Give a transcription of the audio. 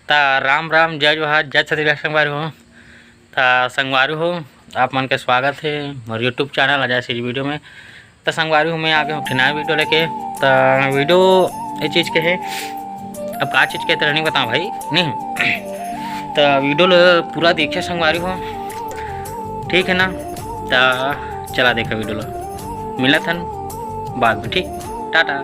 ता राम राम जय जोहार जय छत्तीसगढ़ संगवारी हो। ता संगवारी हो आप मन के स्वागत है मोर YouTube channel Ajay series video में। तो संगवारी हूँ मैं आगे हूँ नया वीडियो लेके। तो वीडियो ये चीज़ के है, अब का चीज़ के तरह नहीं बताऊँ भाई नहीं। तो वीडियो पूरा देखिए संगवारी हो, ठीक है ना। तो चला देखा वीडियो लो, मिला था बाद में, ठीक, टाटा।